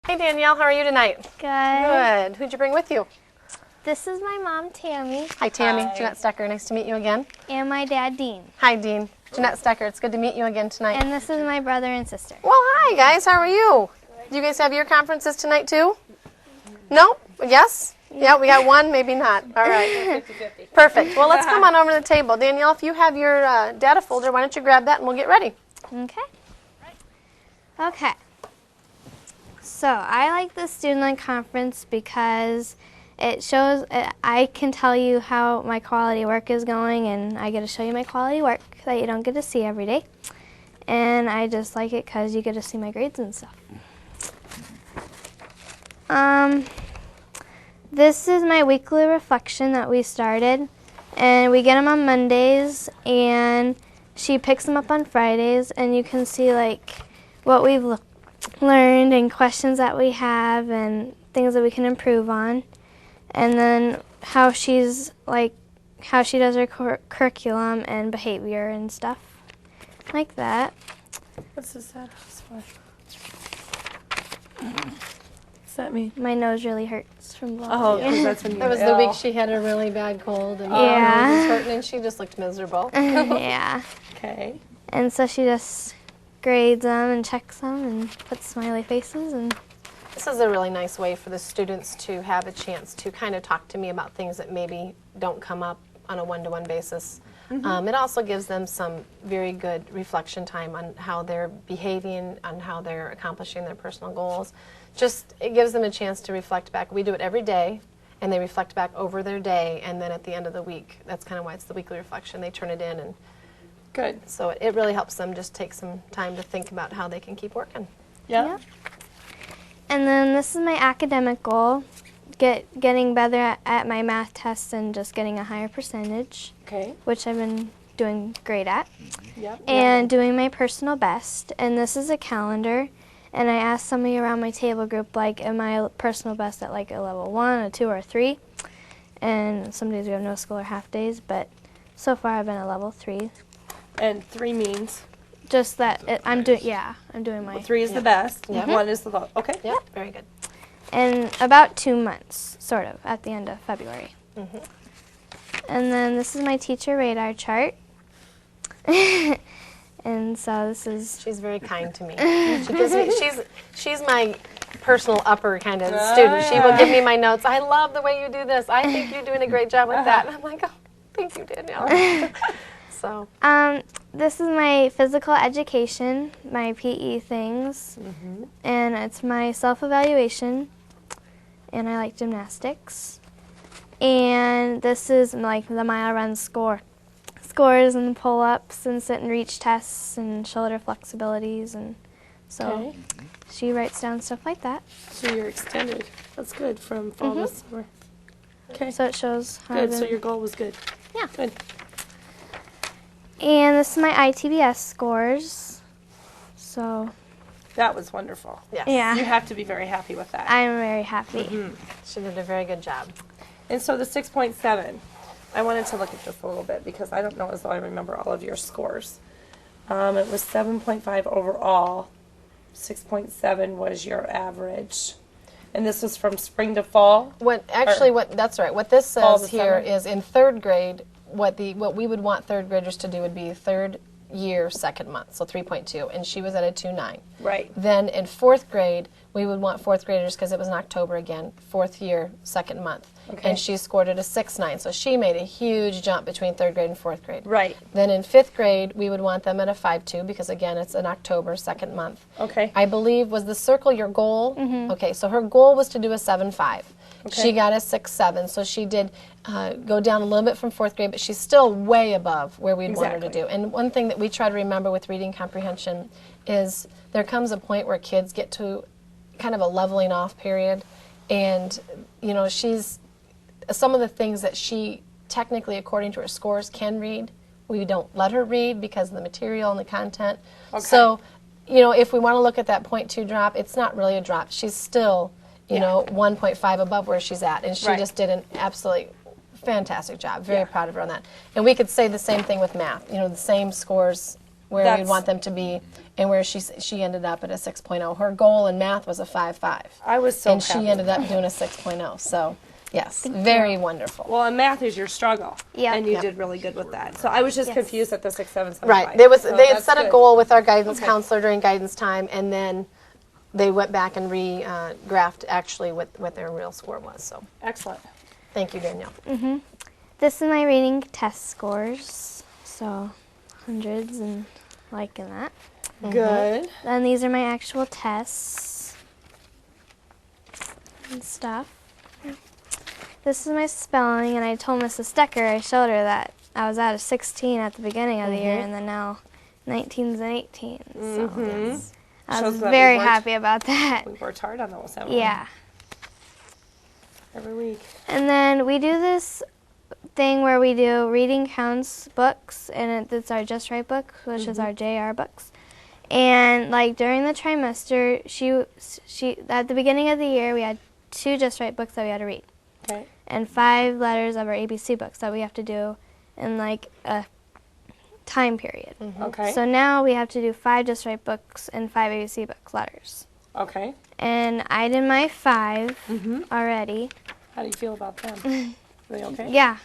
Hey Danielle, how are you tonight? Good. Good. Who'd you bring with you? This is my mom, Tammy. Hi Tammy. Hi. Jeanette Stecker, nice to meet you again. And my dad, Dean. Hi Dean. Jeanette Stecker, it's good to meet you again tonight. And this is my brother and sister. Well, hi guys, how are you? Do you guys have your conferences tonight too? No? Yes? Yeah, we got one, maybe not. All right. 50-50. Perfect. Well, let's come on over to the table. Danielle, if you have your data folder, why don't you grab that and we'll get ready. Okay. Okay. So I like the Student Link Conference because it shows, I can tell you how my quality work is going, and I get to show you my quality work that you don't get to see every day. And I just like it because you get to see my grades and stuff. This is my weekly reflection that we started, and we get them on Mondays, and she picks them up on Fridays, and you can see like what we've learned and questions that we have and things that we can improve on, and then how she does her curriculum and behavior and stuff like that. What's this at? What's that mean? My nose really hurts from blowing. Oh, because that's when you That was the week she had a really bad cold and Yeah. her nose was hurting and she just looked miserable. Yeah. Okay. And so she just grades them and checks them and puts smiley faces. And This is a really nice way for the students to have a chance to kind of talk to me about things that maybe don't come up on a one-to-one basis. It also gives them some very good reflection time on how they're behaving, on how they're accomplishing their personal goals. Just, it gives them a chance to reflect back. We do it every day, and they reflect back over their day, and then at the end of the week, that's kind of why it's the weekly reflection, they turn it in, and Good. so it really helps them just take some time to think about how they can keep working. Yeah. Yeah. And then this is my academic goal, getting better at my math tests and just getting a higher percentage, Okay. which I've been doing great at, Yep. and doing my personal best. And this is a calendar, and I asked somebody around my table group, like, am I personal best at like a level 1, a 2, or a 3? And some days we have no school or half days, but so far I've been a level 3. And 3 means Just that I'm doing my 3 is the best. Yeah. 1 is the low. Okay. Yeah, very good. in about 2 months, sort of, at the end of February. And then this is my teacher radar chart. And so this is, She's very kind to me. She gives me, she's my personal upper kind of student. She will give me my notes. I love the way you do this. I think you're doing a great job with that. And I'm like, oh, thank you, Danielle. So, this is my physical education, my PE things, and it's my self-evaluation, and I like gymnastics. And this is like the mile run scores and pull-ups and sit and reach tests and shoulder flexibilities, and so Okay. she writes down stuff like that. So you're extended. That's good from fall to summer. Okay. So it shows how Good. I've So been- your goal was good. Yeah. Good. And this is my ITBS scores. So That was wonderful. yes. yeah, You have to be very happy with that. I'm very happy. She did a very good job. And so the 6.7, I wanted to look at this a little bit because I don't know as though I remember all of your scores. It was 7.5 overall. 6.7 was your average. And this was from spring to fall? That's right. What this Fall says to here summer. is in third grade, what we would want third graders to do would be third year, second month, so 3.2, and she was at a 2.9. Right. Then in fourth grade, we would want fourth graders, because it was in October again, fourth year, second month. Okay. And she scored at a 6.9, so she made a huge jump between third grade and fourth grade. Right. Then in fifth grade, we would want them at a 5.2, because again, it's in October, second month. Okay. I believe, was the circle your goal? Okay, so her goal was to do a 7.5. Okay. She got a 6.7, so she did go down a little bit from fourth grade, but she's still way above where we'd want her to Exactly. do. And one thing that we try to remember with reading comprehension is there comes a point where kids get to kind of a leveling off period, and you know, some of the things that she technically, according to her scores, can read, we don't let her read because of the material and the content. Okay. So, you know, if we want to look at that 0.2 drop, it's not really a drop. She's still, you know, 1.5 above where she's at, and she Right. just did an absolutely fantastic job. Very proud of her on that. And we could say the same thing with math. You know, the same scores where That's- we'd want them to be, and where she ended up at a 6.0. Her goal in math was a 5.5. I was so and happy. she ended up doing a 6.0. So, yes, very wonderful. Well, and math is your struggle. Yep. And you Yep. did really good with that. So I was just Yes. confused at the 6, 7, 7, Right. 5. They So had that's set a good. goal with our guidance Okay. counselor during guidance time, and then they went back and re-graphed actually what their real score was. So, Excellent. thank you, Danielle. This is my reading test scores. So hundreds and liking that. Good. Then these are my actual tests and stuff. This is my spelling, and I told Mrs. Stecker, I showed her that I was at a 16 at the beginning of the year, and then now 19s and 18s. So Yes. I was Shows that we very worked- happy about that. We worked hard on those, haven't we? Yeah. Every week. And then we do this thing where we do reading counts books, and it's our Just Right book, which is our JR books. And like during the trimester, she at the beginning of the year we had 2 Just Right books that we had to read, Okay. and 5 letters of our ABC books that we have to do in like a time period. Okay. So now we have to do 5 Just Right books and 5 ABC books letters. Okay. And I did my 5 already. How do you feel about them? Are they okay? Yeah,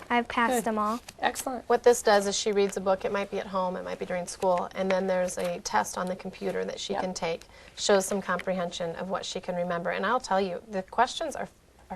I've passed Good. them all. Excellent. What this does is she reads a book. It might be at home, it might be during school, and then there's a test on the computer that she Yep. can take. Shows some comprehension of what she can remember. And I'll tell you, the questions are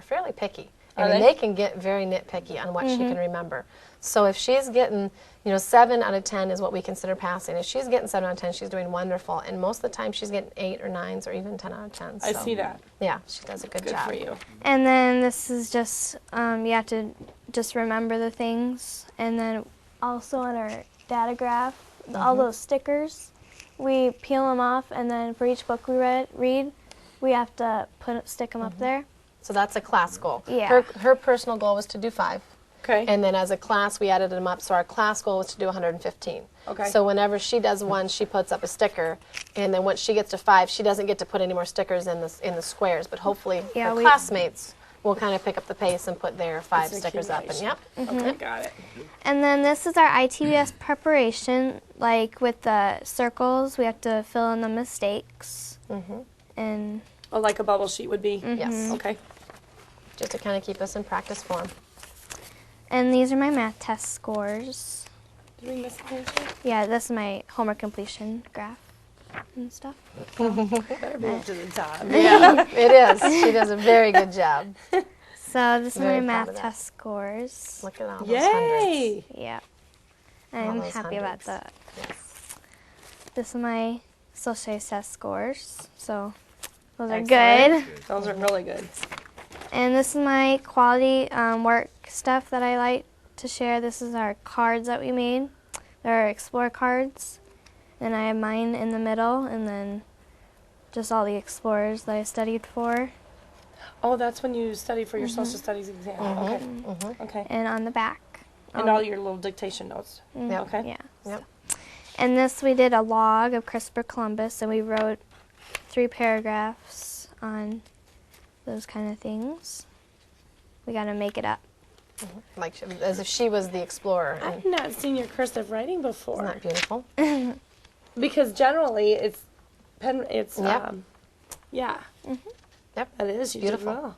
fairly picky. I Are mean, they? they can get very nitpicky on what she can remember. So if she's getting, 7 out of 10 is what we consider passing. If she's getting 7 out of 10, she's doing wonderful. And most of the time, she's getting 8 or 9s or even 10 out of 10. I So, see that. Yeah, she does a good Good job. for you. And then this is just, you have to just remember the things. And then also on our data graph, all those stickers, we peel them off, and then for each book we read, we have to stick them up there. So that's a class goal. Yeah. Her personal goal was to do 5. Okay. And then as a class, we added them up. So our class goal was to do 115. Okay. So whenever she does one, she puts up a sticker, and then once she gets to 5, she doesn't get to put any more stickers in the squares. But hopefully, Yeah, her we- classmates will kind of pick up the pace and put their 5 It's stickers up. And accumulation. yep. Okay, got it. And then this is our ITBS preparation, like with the circles, we have to fill in the mistakes. And Oh, like a bubble sheet would be? Yes. Okay. Just to kind of keep us in practice form. and these are my math test scores. Did we miss anything? Yeah, this is my homework completion graph and stuff. Better be up to the top. Yeah, it is. She does a very good job. So this is Very my proud math of that. test scores. Look at all those hundreds. Yay! Yeah. I'm those happy about hundreds. that. Yes. This is my social studies test scores. So those are Excellent. good. Those are really good. And this is my quality work stuff that I like to share. This is our cards that we made. They're Explore cards. And I have mine in the middle, and then just all the Explorers that I studied for. Oh, that's when you study for your social studies exam. Okay. Okay. And on the back. And all your little dictation notes. Yep. Okay. Yeah. Yep. And this, we did a log of Christopher Columbus, and we wrote 3 paragraphs on those kind of things. We got to make it up. Like as if she was the explorer. And I've not seen your cursive writing before. isn't that beautiful? Because generally it's pen. It's Yep. yeah. Yep. That is you Beautiful. Did well.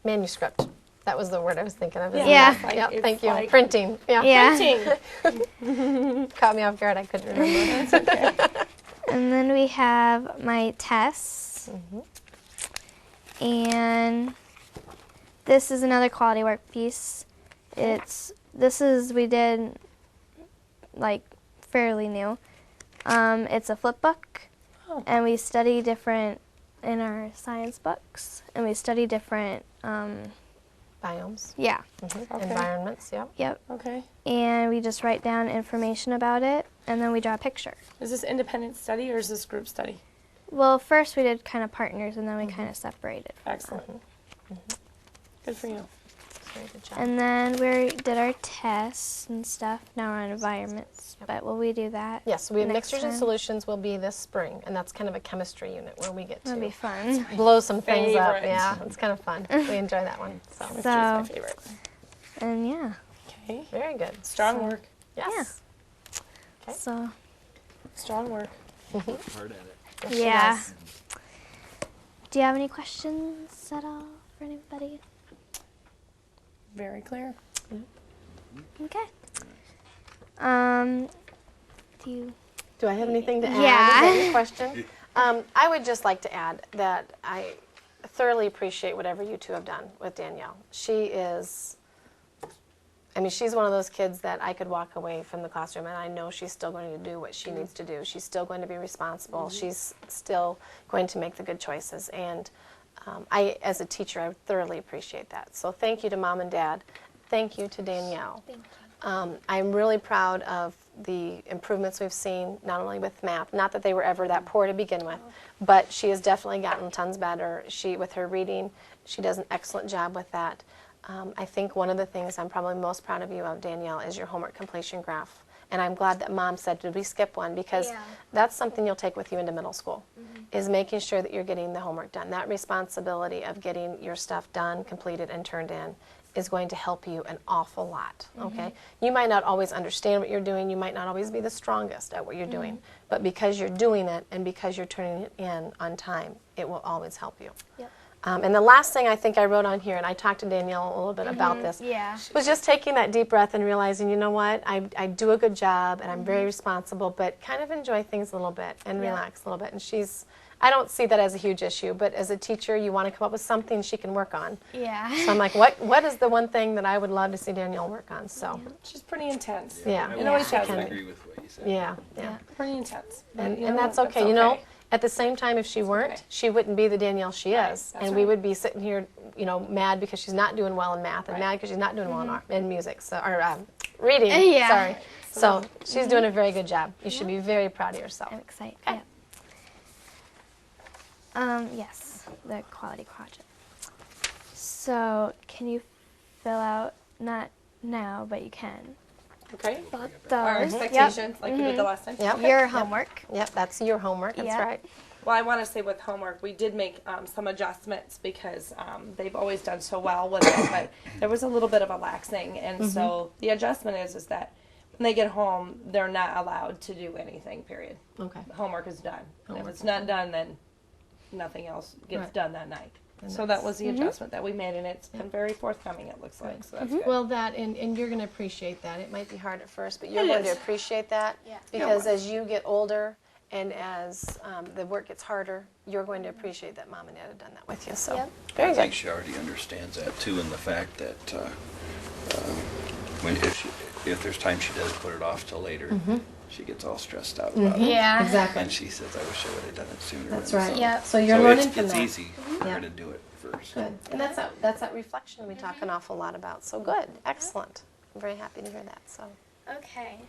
Manuscript. That was the word I was thinking of. Yeah. it's like- Yep, it's thank you. like Printing. Yeah. Yeah. printing. Caught me off guard. I couldn't remember. And then we have my tests. And this is another quality work piece. We did like fairly new. It's a flip book, Oh. and we study different in our science books, and we study different. Biomes. Yeah. Okay. Environments. Yep. Yep. Okay. And we just write down information about it, and then we draw a picture. Is this independent study or is this group study? Well, first we did kind of partners, and then we kind of separated. Excellent. Good for you. Very good job. And then we did our tests and stuff. Now we're on environments, but will we do that? Yes, we have next mixtures and time? solutions will be this spring, and that's kind of a chemistry unit where we get That'll be to fun. blow some things up. Favorite. Yeah, it's kind of fun. We enjoy that one. So Mystery's So- my favorite. And yeah, Okay. very good. Strong work. Yes. Okay. so Strong work. Hard at it. Yes, she Yeah. does. Do you have any questions at all for anybody? Very clear. Okay. Do you? Do I have anything to add? Yeah. Is that your question? I would just like to add that I thoroughly appreciate whatever you two have done with Danielle. She is, I mean, she's one of those kids that I could walk away from the classroom and I know she's still going to do what she needs to do. She's still going to be responsible. She's still going to make the good choices. And I, as a teacher, I thoroughly appreciate that. So thank you to Mom and Dad. Thank you to Danielle. Thank you. I'm really proud of the improvements we've seen, not only with math, not that they were ever that poor to begin with, but she has definitely gotten tons better. With her reading, she does an excellent job with that. I think one of the things I'm probably most proud of you of, Danielle, is your homework completion graph. And I'm glad that Mom said, did we skip one? Because Yeah. that's something you'll take with you into middle school, is making sure that you're getting the homework done. That responsibility of getting your stuff done, completed, and turned in is going to help you an awful lot, okay? You might not always understand what you're doing. You might not always be the strongest at what you're doing. But because you're doing it and because you're turning it in on time, it will always help you. Yep. And the last thing I think I wrote on here, and I talked to Danielle a little bit about this, Yeah. was just taking that deep breath and realizing, you know what, I do a good job and I'm very responsible, but kind of enjoy things a little bit and Yeah. relax a little bit. And I don't see that as a huge issue, but as a teacher, you want to come up with something she can work on. Yeah. So I'm like, what is the one thing that I would love to see Danielle work on? So, She's pretty intense. yeah. It always I has can been. agree with what you said. Yeah, yeah. Pretty intense. And, You and know, that's okay. You know, at the same time, if she weren't, okay. she wouldn't be the Danielle she Right, is. that's And we right. would be sitting here, you know, mad because she's not doing well in math and Right. mad because she's not doing well in, in music, so, or reading, Yeah. sorry. So she's doing a very good job. You should be very proud of yourself. I'm excited. Okay. Yeah. Yes, the quality project. So, can you fill out, not now, but you can, Okay. those. Our expectations, like we did the last time. Yep. Okay. Your homework. Yep, that's your homework. That's Yep. right. Well, I want to say with homework, we did make some adjustments because they've always done so well with it, but there was a little bit of a laxing, and so the adjustment is that when they get home, they're not allowed to do anything. Period. Okay. Homework is done. And if Homework it's not done, then nothing else gets Right. done that night. And So that was the adjustment that we made, and it's been very forthcoming. It looks like so that's good. Well, that, and you're going to appreciate that. It might be hard at first, but you're It going to is. appreciate that because as you get older and as the work gets harder, you're going to appreciate that Mom and Dad have done that with you. So, Yep. very I think good. she already understands that too, and the fact that if there's time she does put it off till later, she gets all stressed out about it. Yeah. Exactly. And she says, "I wish I would have done it sooner." That's and right. so- Yep. So you're so learning it's, from it's that. easy for Yeah. her to do it first. Good. And that's that reflection we talk an awful lot about. So good. Excellent. I'm very happy to hear that. So. Okay.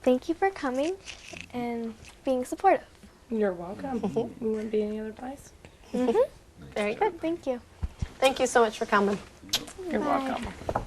Thank you for coming and being supportive. You're welcome. We wouldn't be any other place. Very good. Thank you. Thank you so much for coming. You're Bye. welcome.